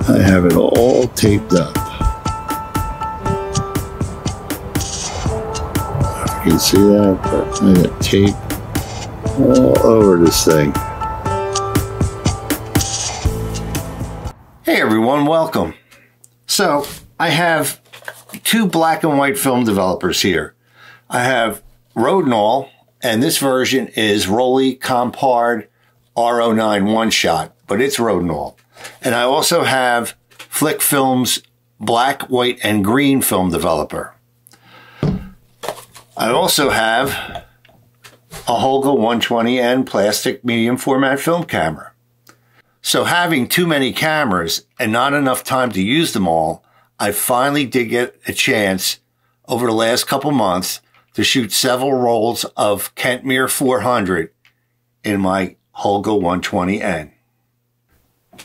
I have it all taped up. If you can see that, but I got tape all over this thing. Hey everyone, welcome. So I have two black and white film developers here. I have Rodinal, and this version is Rollei Compard R09 one-shot, but it's Rodinal. And I also have Flick Films black, white, and green film developer. I also have a Holga 120N plastic medium format film camera. So having too many cameras and not enough time to use them all, I finally did get a chance over the last couple months to shoot several rolls of Kentmere 400 in my Holga 120N.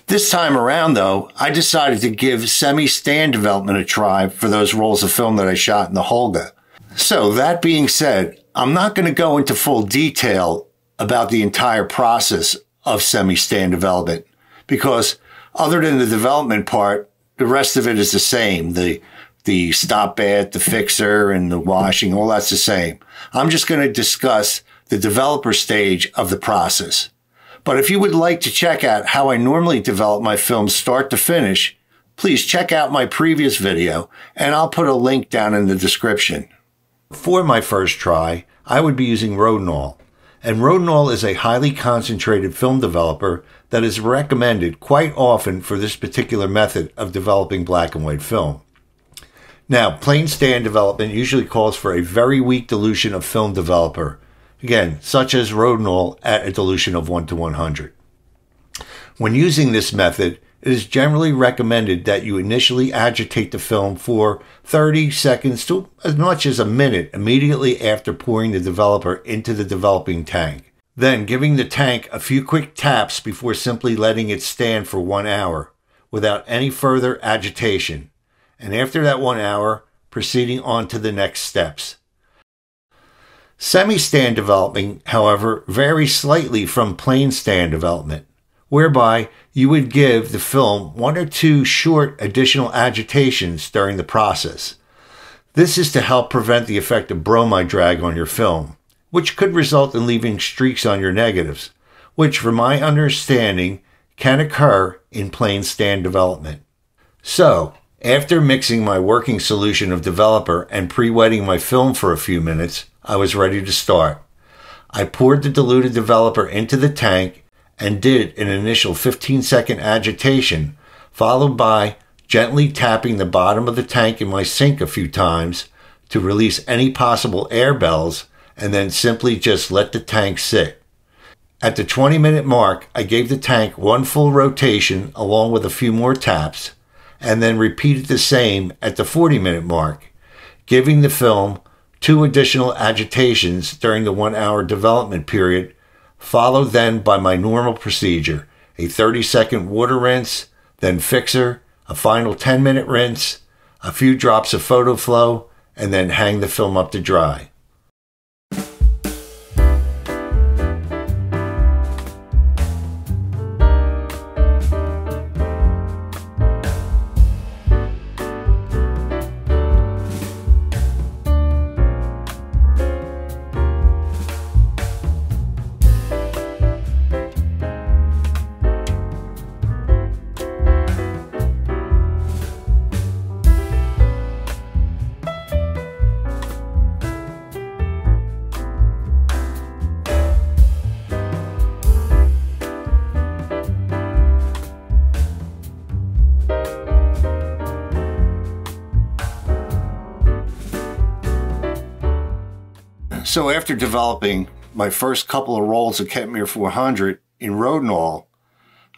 This time around, though, I decided to give semi-stand development a try for those rolls of film that I shot in the Holga. So that being said, I'm not going to go into full detail about the entire process of semi-stand development because other than the development part, the rest of it is the same. The stop bath, the fixer, and the washing, all that's the same. I'm just going to discuss the developer stage of the process. But if you would like to check out how I normally develop my films start to finish, please check out my previous video, and I'll put a link down in the description. For my first try, I would be using Rodinal. And Rodinal is a highly concentrated film developer that is recommended quite often for this particular method of developing black and white film. Now, plain stand development usually calls for a very weak dilution of film developer, again, such as Rodinal at a dilution of 1:100. When using this method, it is generally recommended that you initially agitate the film for 30 seconds to as much as a minute immediately after pouring the developer into the developing tank. Then giving the tank a few quick taps before simply letting it stand for 1 hour without any further agitation. And after that 1 hour, proceeding on to the next steps. Semi-stand developing, however, varies slightly from plain stand development, whereby you would give the film 1 or 2 short additional agitations during the process. This is to help prevent the effect of bromide drag on your film, which could result in leaving streaks on your negatives, which, from my understanding, can occur in plain stand development. So, after mixing my working solution of developer and pre-wetting my film for a few minutes, I was ready to start. I poured the diluted developer into the tank and did an initial 15-second agitation, followed by gently tapping the bottom of the tank in my sink a few times to release any possible air bells, and then simply just let the tank sit. At the 20-minute mark, I gave the tank 1 full rotation along with a few more taps, and then repeated the same at the 40-minute mark, giving the film 2 additional agitations during the 1 hour development period, followed then by my normal procedure, a 30-second water rinse, then fixer, a final 10-minute rinse, a few drops of photo flow, and then hang the film up to dry. So after developing my first couple of rolls of Kentmere 400 in Rodinal,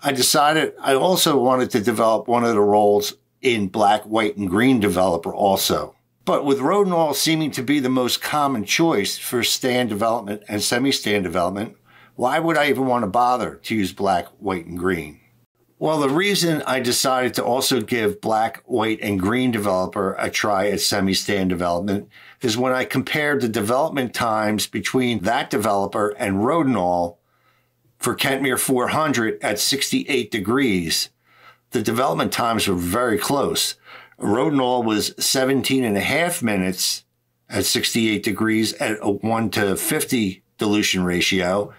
I decided I also wanted to develop one of the rolls in black, white, and green developer also. But with Rodinal seeming to be the most common choice for stand development and semi-stand development, why would I even want to bother to use black, white, and green? Well, the reason I decided to also give black, white, and green developer a try at semi-stand development is when I compared the development times between that developer and Rodinal for Kentmere 400 at 68 degrees the development times were very close. Rodinal was 17.5 minutes at 68 degrees at a 1:50 dilution ratio.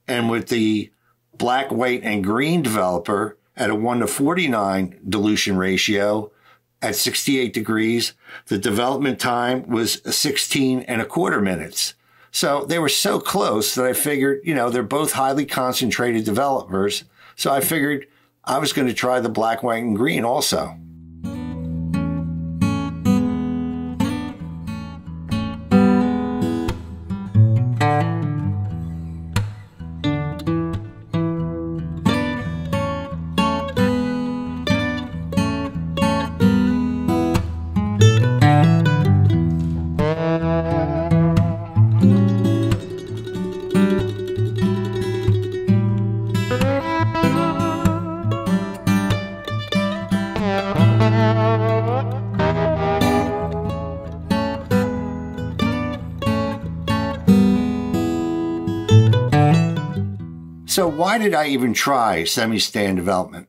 And with the black, white, and green developer at a 1:49 dilution ratio at 68 degrees, the development time was 16.25 minutes. So they were so close that I figured, they're both highly concentrated developers. So I figured I was going to try the black, white, and green also. So why did I even try semi-stand development?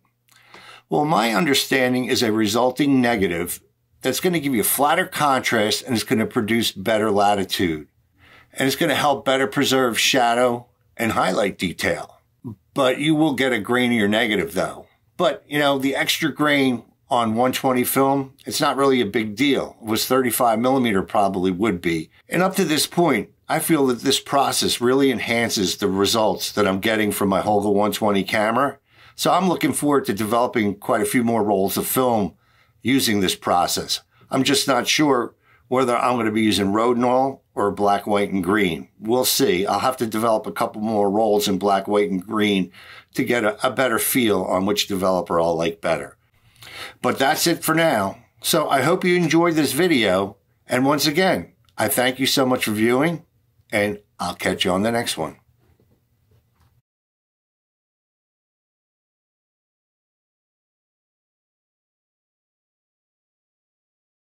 Well, my understanding is a resulting negative that's going to give you flatter contrast and it's going to produce better latitude. And it's going to help better preserve shadow and highlight detail. But you will get a grainier negative though. But, the extra grain on 120 film, it's not really a big deal. It was 35 millimeter probably would be. And up to this point, I feel that this process really enhances the results that I'm getting from my Holga 120 camera. So I'm looking forward to developing quite a few more rolls of film using this process. I'm just not sure whether I'm going to be using Rodinal or black, white, and green. We'll see. I'll have to develop a couple more rolls in black, white, and green to get a better feel on which developer I'll like better. But that's it for now. So I hope you enjoyed this video. And once again, I thank you so much for viewing, and I'll catch you on the next one.